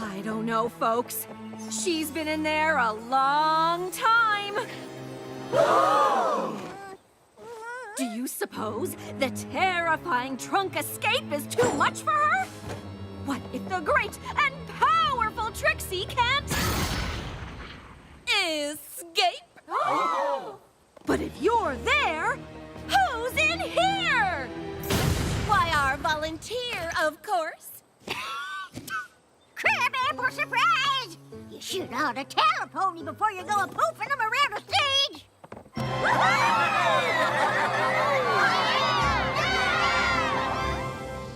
I don't know, folks. She's been in there a long time. Do you suppose the terrifying trunk escape is too much for her? What if the great and powerful Trixie can't escape? But if you're there, who's in here? Why, our volunteer, of course. Crab apple surprise! You should ought to tell a pony before you go a-poofing them around the stage!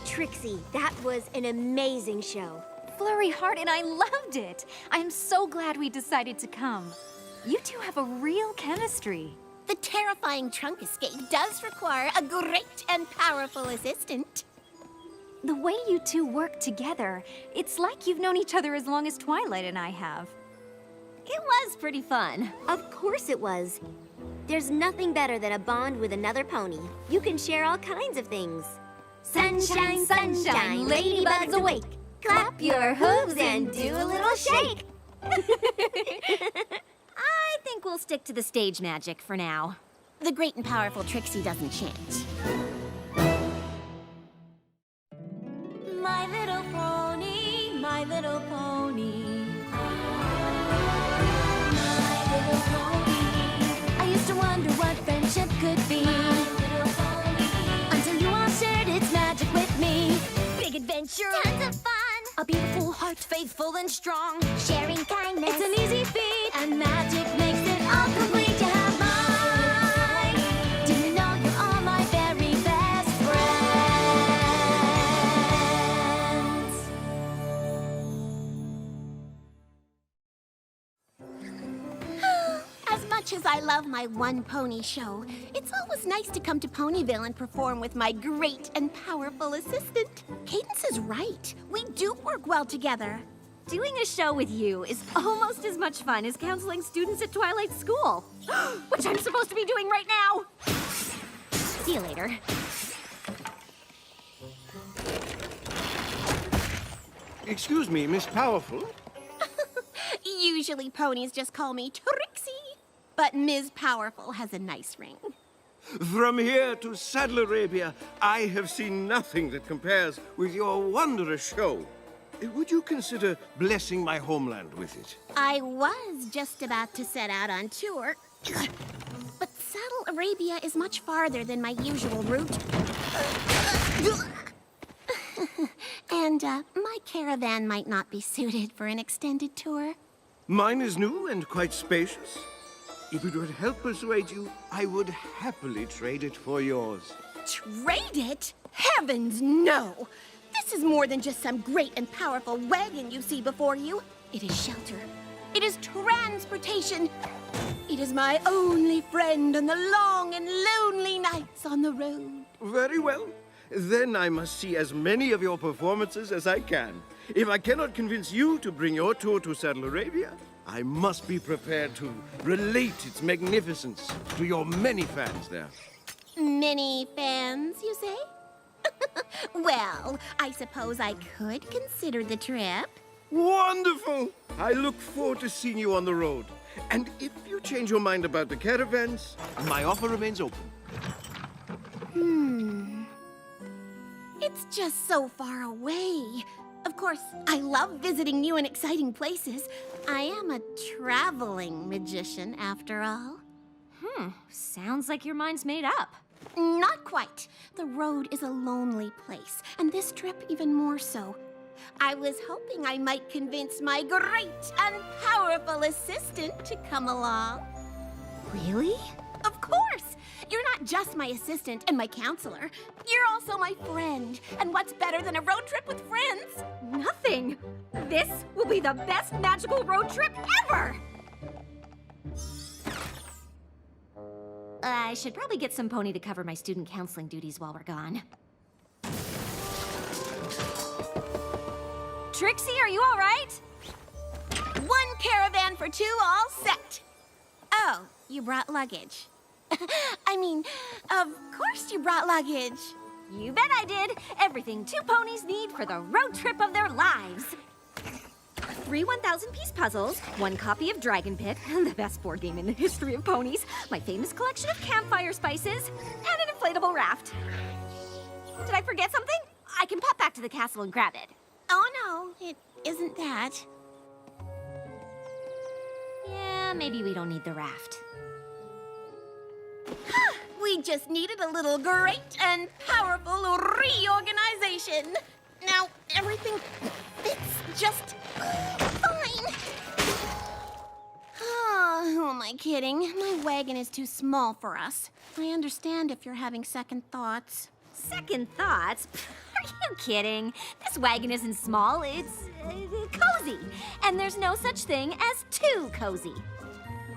Trixie, that was an amazing show. Flurry Heart and I loved it. I'm so glad we decided to come. You two have a real chemistry. The terrifying trunk escape does require a great and powerful assistant. The way you two work together, it's like you've known each other as long as Twilight and I have. It was pretty fun. Of course it was. There's nothing better than a bond with another pony. You can share all kinds of things. Sunshine, sunshine, ladybugs awake. Clap your hooves and do a little shake. I think we'll stick to the stage magic for now. The great and powerful Trixie doesn't change. My little pony, my little pony. My little pony. I used to wonder what friendship could be. My little pony. Until you all shared its magic with me. Big adventure. Tons of fun! A beautiful heart, faithful and strong. Sharing kindness. It's an easy feat, and magic makes it all complete. You have mine. Do you know you're all my very best friends? As much as I love my one pony show, it's always nice to come to Ponyville and perform with my great and powerful assistant. Cadence is right. We do work well together. Doing a show with you is almost as much fun as counseling students at Twilight School, which I'm supposed to be doing right now. See you later. Excuse me, Miss Powerful. Usually ponies just call me Trixie, but Ms. Powerful has a nice ring. From here to Saddle Arabia, I have seen nothing that compares with your wondrous show. Would you consider blessing my homeland with it? I was just about to set out on tour, but Saddle Arabia is much farther than my usual route. And my caravan might not be suited for an extended tour. Mine is new and quite spacious. If it would help persuade you, I would happily trade it for yours. Trade it? Heavens, no! This is more than just some great and powerful wagon you see before you. It is shelter. It is transportation. It is my only friend on the long and lonely nights on the road. Very well. Then I must see as many of your performances as I can. If I cannot convince you to bring your tour to Saddle Arabia, I must be prepared to relate its magnificence to your many fans there. Many fans, you say? Well, I suppose I could consider the trip. Wonderful! I look forward to seeing you on the road. And if you change your mind about the caravans, my offer remains open. It's just so far away. Of course, I love visiting new and exciting places. I am a traveling magician, after all. Sounds like your mind's made up. Not quite. The road is a lonely place, and this trip even more so. I was hoping I might convince my great and powerful assistant to come along. Really? Of course! You're not just my assistant and my counselor. You're also my friend. And what's better than a road trip with friends? Nothing. This will be the best magical road trip ever! I should probably get some pony to cover my student counseling duties while we're gone. Trixie, are you all right? One caravan for two, all set. Oh, you brought luggage. I mean, of course you brought luggage. You bet I did. Everything two ponies need for the road trip of their lives. 3 1,000-piece puzzles, 1 copy of Dragon Pit, the best board game in the history of ponies, my famous collection of campfire spices, and an inflatable raft. Did I forget something? I can pop back to the castle and grab it. Oh, no, it isn't that. Yeah, maybe we don't need the raft. We just needed a little great and powerful reorganization. Now, everything fits just fine. Oh, who am I kidding? My wagon is too small for us. I understand if you're having second thoughts. Second thoughts? Are you kidding? This wagon isn't small, it's cozy. And there's no such thing as too cozy.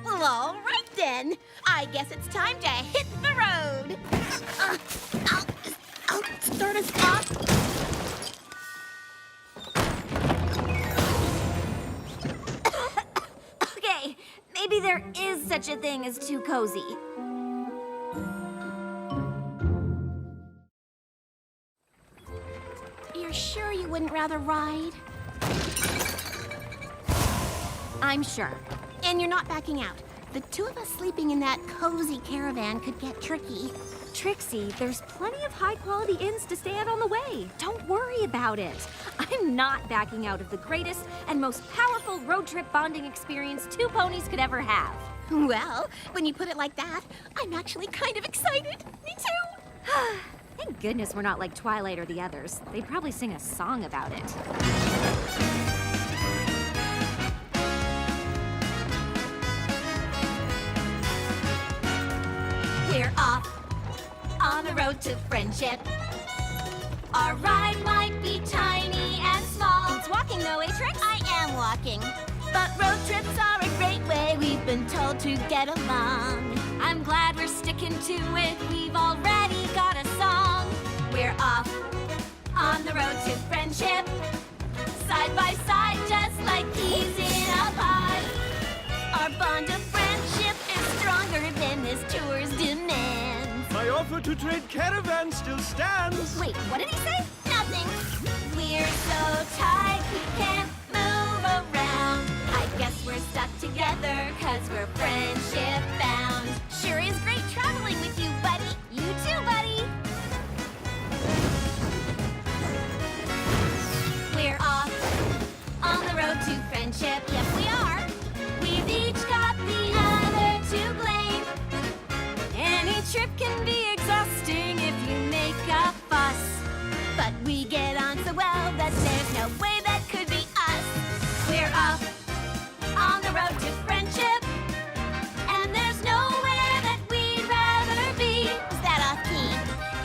Well, all right then. I guess it's time to hit the road. I'll start us off. Okay, maybe there is such a thing as too cozy. You're sure you wouldn't rather ride? I'm sure. And you're not backing out. The two of us sleeping in that cozy caravan could get tricky. Trixie, there's plenty of high-quality inns to stay at on the way. Don't worry about it. I'm not backing out of the greatest and most powerful road trip bonding experience 2 ponies could ever have. Well, when you put it like that, I'm actually kind of excited. Me too. Thank goodness we're not like Twilight or the others. They'd probably sing a song about it. We're off on the road to friendship. Our ride might be tiny and small. It's walking though, eh, Trix? I am walking, but road trips are a great way. We've been told to get along. I'm glad we're sticking to it. We've already got a song. We're off on the road to friendship. Side by side, just like peas in a pod. Our bond of friendship is stronger than this tour's demands. My offer to trade caravans still stands. Wait, what did he say? Nothing. We're so tight we can't move around. I guess we're stuck together 'cause we're friendship bound. Sure is great traveling with you, buddy. You too, buddy. We're off on the road to friendship. Yes, we are. We've each got the other to blame. Any trip can be exhausting if you make a fuss. But we get on so well that there's no way that could be us. We're off on the road to friendship. And there's nowhere that we'd rather be. Is that off key?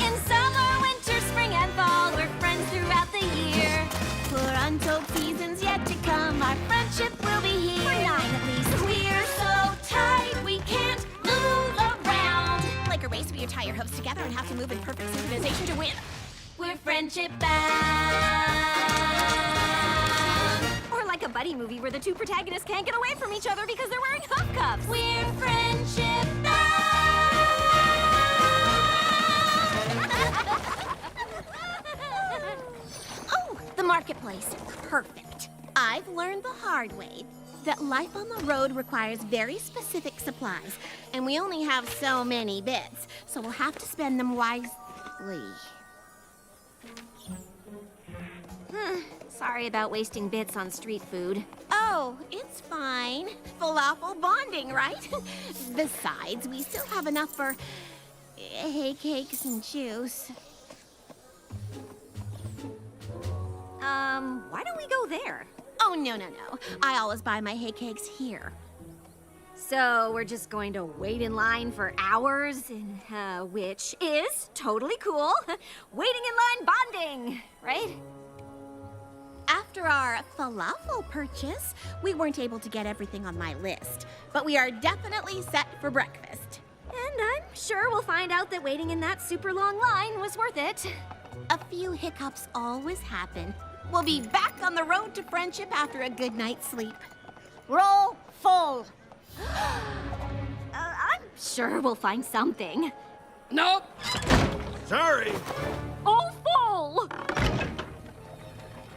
In summer, winter, spring, and fall, we're friends throughout the year. For untold seasons yet to come, our friendship will be here. For 9 at least. We're so tight we can't move around. Like a race where you tie your hooves together and have to move in perfect synchronization to win. We're friendship bound. Or like a buddy movie where the 2 protagonists can't get away from each other because they're wearing hoof cuffs. We're friendship bound. Oh, the marketplace. Perfect. I've learned the hard way that life on the road requires very specific supplies, and we only have so many bits, so we'll have to spend them wisely. Sorry about wasting bits on street food. Oh, it's fine. Falafel bonding, right? Besides, we still have enough for hay cakes and juice. Why don't we go there? Oh, no. I always buy my hay cakes here. So we're just going to wait in line for hours, which is totally cool. Waiting in line bonding, right? After our falafel purchase, we weren't able to get everything on my list, but we are definitely set for breakfast. And I'm sure we'll find out that waiting in that super long line was worth it. A few hiccups always happen. We'll be back on the road to friendship after a good night's sleep. Roll full. I'm sure we'll find something. Nope. Sorry. Oh, full!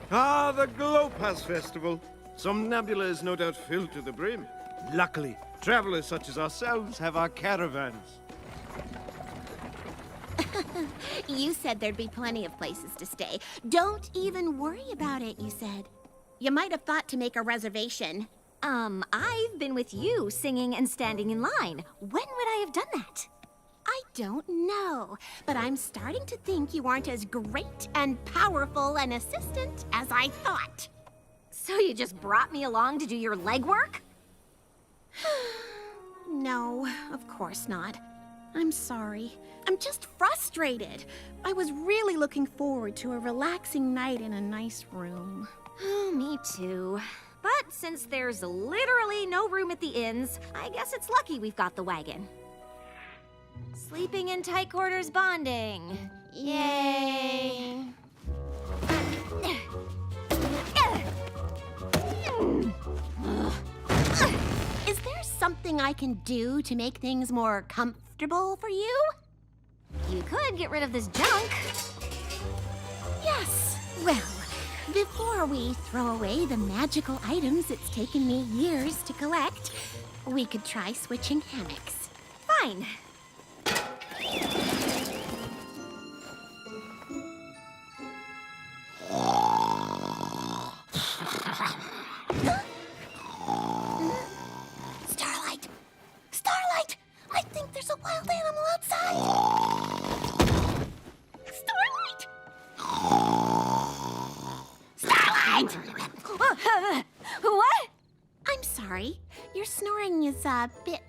Ah, the Glow Pass Festival. Somnambula is no doubt filled to the brim. Luckily, travelers such as ourselves have our caravans. You said there'd be plenty of places to stay. Don't even worry about it, you said. You might have thought to make a reservation. I've been with you singing and standing in line. When would I have done that? I don't know, but I'm starting to think you aren't as great and powerful an assistant as I thought. So you just brought me along to do your legwork? No, of course not. I'm sorry. I'm just frustrated. I was really looking forward to a relaxing night in a nice room. Oh, me too. But since there's literally no room at the inns, I guess it's lucky we've got the wagon. Sleeping in tight quarters bonding. Yay! Is there something I can do to make things more comfortable for you? You could get rid of this junk. Yes. Well, before we throw away the magical items it's taken me years to collect, we could try switching hammocks. Fine. Starlight! Starlight! I think there's a wild animal outside! Starlight! Starlight! What? I'm sorry. Your snoring is a bit,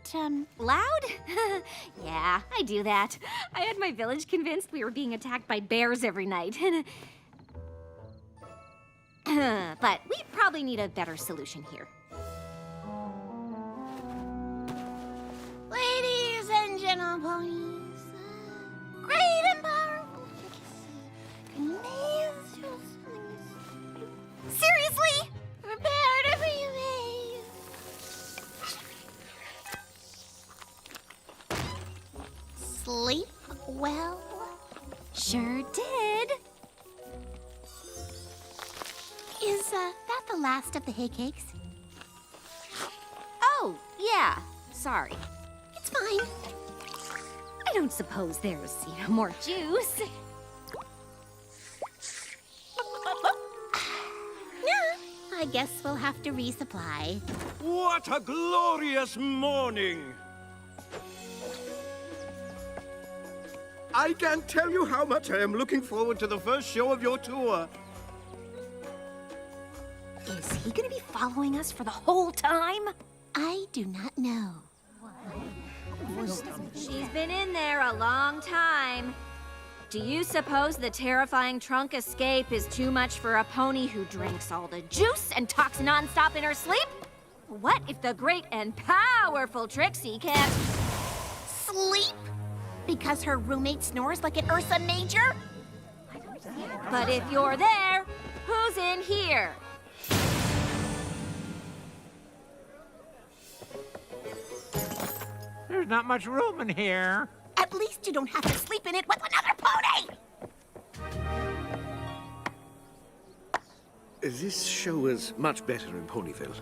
Loud? Yeah, I do that. I had my village convinced we were being attacked by bears every night. But we probably need a better solution here. Ladies and gentleponies, great and powerful. Seriously? Prepare to be amazed. Sleep well. Sure did. Is that the last of the hay cakes? Oh, yeah. Sorry. It's fine. I don't suppose there's, more juice. I guess we'll have to resupply. What a glorious morning! I can't tell you how much I am looking forward to the first show of your tour. Is he gonna be following us for the whole time? I do not know. She's been in there a long time. Do you suppose the terrifying trunk escape is too much for a pony who drinks all the juice and talks nonstop in her sleep? What if the great and powerful Trixie can't Sleep? Because her roommate snores like an Ursa Major? But if you're there, who's in here? There's not much room in here. At least you don't have to sleep in it with another pony! This show is much better in Ponyville.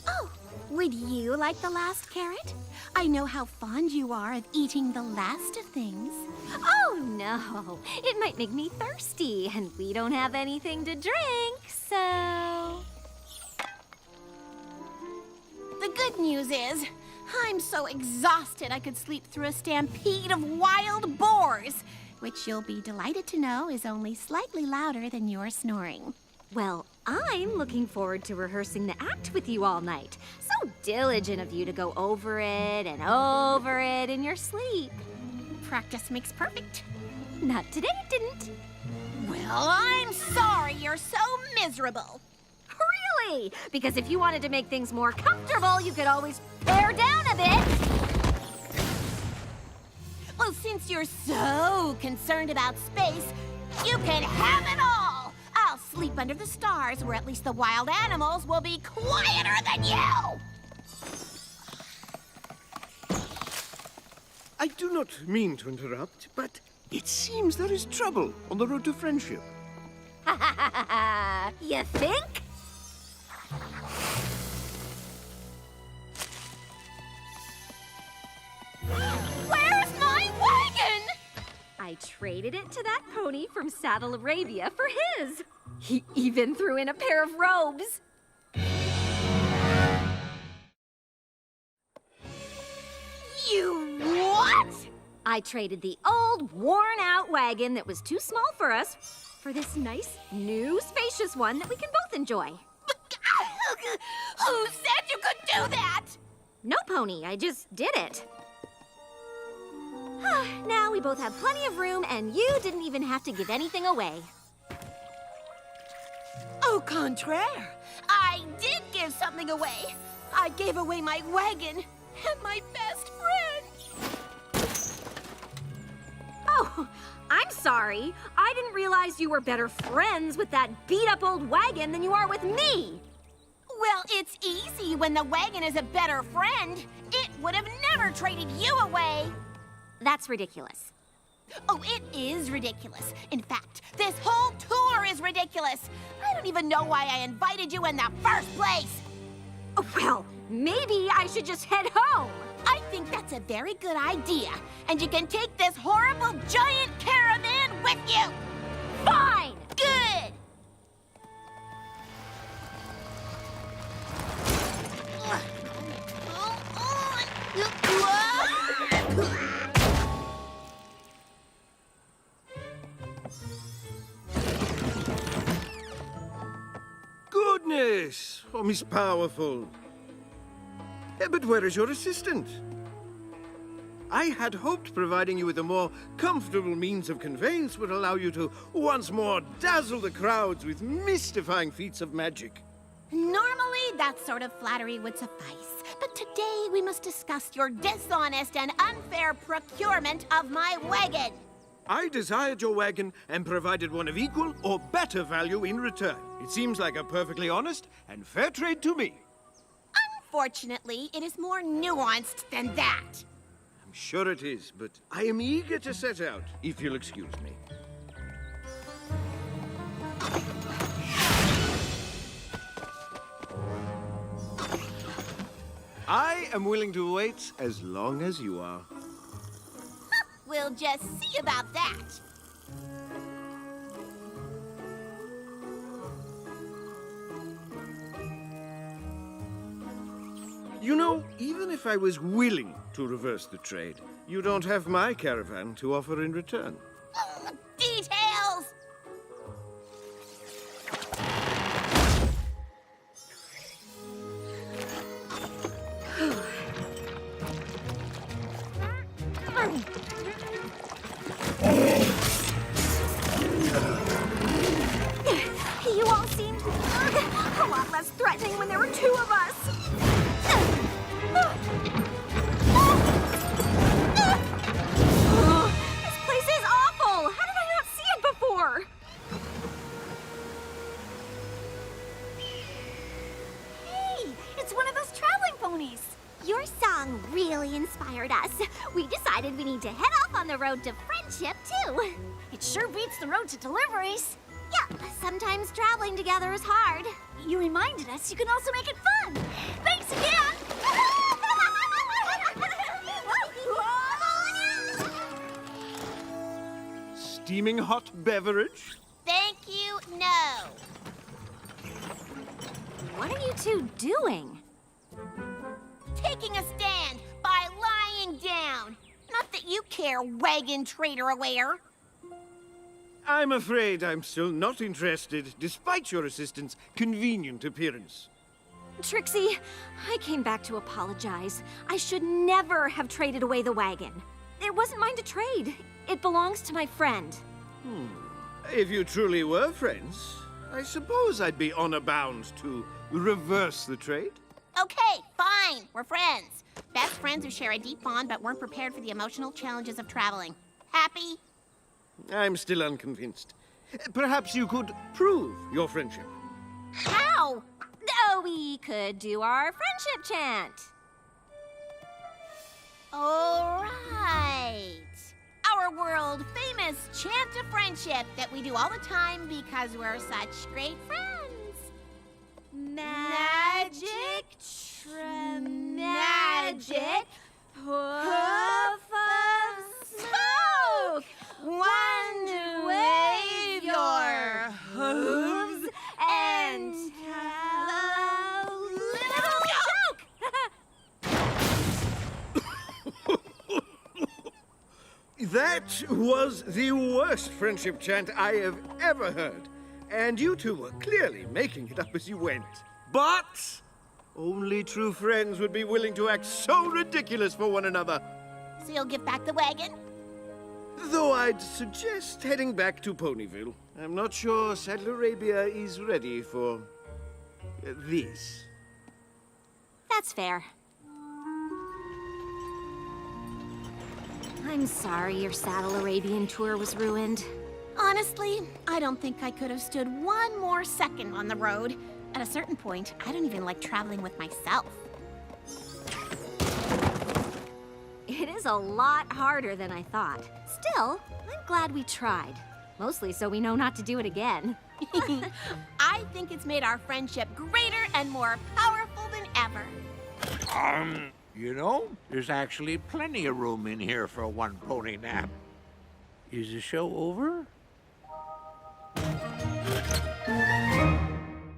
Oh, would you like the last carrot? I know how fond you are of eating the last of things. Oh no, it might make me thirsty, and we don't have anything to drink, so... The good news is, I'm so exhausted I could sleep through a stampede of wild boars, which you'll be delighted to know is only slightly louder than your snoring. Well, I'm looking forward to rehearsing the act with you all night. So diligent of you to go over it and over it in your sleep. Practice makes perfect. Not today, it didn't. Well, I'm sorry you're so miserable. Really? Because if you wanted to make things more comfortable, you could always pare down a bit. Well, since you're so concerned about space, you can have it all. I'll sleep under the stars where at least the wild animals will be quieter than you. I do not mean to interrupt, but it seems there is trouble on the road to friendship. You think? Where's my wagon? I traded it to that pony from Saddle Arabia for his. He even threw in a pair of robes. You what? I traded the old, worn-out wagon that was too small for us for this nice, new, spacious one that we can both enjoy. Who said you could do that? No, Pony, I just did it. Now we both have plenty of room, and you didn't even have to give anything away. Au contraire, I did give something away. I gave away my wagon and my best friend. Oh, I'm sorry. I didn't realize you were better friends with that beat-up old wagon than you are with me. Well, it's easy when the wagon is a better friend. It would have never traded you away. That's ridiculous. Oh, it is ridiculous. In fact, this whole tour is ridiculous. I don't even know why I invited you in the first place. Well, maybe I should just head home. I think that's a very good idea. And you can take this horrible giant caravan with you. Fine! Good! Goodness! Oh, Miss Powerful. But where is your assistant? I had hoped providing you with a more comfortable means of conveyance would allow you to once more dazzle the crowds with mystifying feats of magic. Normally, that sort of flattery would suffice. But today, we must discuss your dishonest and unfair procurement of my wagon. I desired your wagon and provided one of equal or better value in return. It seems like a perfectly honest and fair trade to me. Unfortunately, it is more nuanced than that. I'm sure it is, but I am eager to set out, if you'll excuse me. I am willing to wait as long as you are. We'll just see about that. You know, even if I was willing to reverse the trade, you don't have my caravan to offer in return. Details! You all seemed a lot less threatening when there were two of us. This place is awful! How did I not see it before? Hey, it's one of those traveling ponies. Your song really inspired us. We decided we need to head off on the road to friendship, too. It sure beats the road to deliveries. Yeah, sometimes traveling together is hard. You reminded us you can also make it fun. Thanks again. Steaming hot beverage? Thank you, no. What are you two doing? Taking a stand by lying down. Not that you care, wagon trader aware. I'm afraid I'm still not interested, despite your assistant's convenient appearance. Trixie, I came back to apologize. I should never have traded away the wagon. It wasn't mine to trade. It belongs to my friend. If you truly were friends, I suppose I'd be honor bound to reverse the trade. Okay, fine. We're friends. Best friends who share a deep bond but weren't prepared for the emotional challenges of traveling. Happy? I'm still unconvinced. Perhaps you could prove your friendship. How? Oh, we could do our friendship chant. All right. our world famous chant of friendship that we do all the time because we're such great friends. Magic, magic, puff of smoke. One wave your hooves and tell a little joke. That was the worst friendship chant I have ever heard. And you two were clearly making it up as you went. But only true friends would be willing to act so ridiculous for one another. So you'll give back the wagon? Though I'd suggest heading back to Ponyville. I'm not sure Saddle Arabia is ready for this. That's fair. I'm sorry your Saddle Arabian tour was ruined. Honestly, I don't think I could have stood one more second on the road. At a certain point, I don't even like traveling with myself. It is a lot harder than I thought. Still, I'm glad we tried. Mostly so we know not to do it again. I think it's made our friendship greater and more powerful than ever. You know, there's actually plenty of room in here for one pony nap. Is the show over?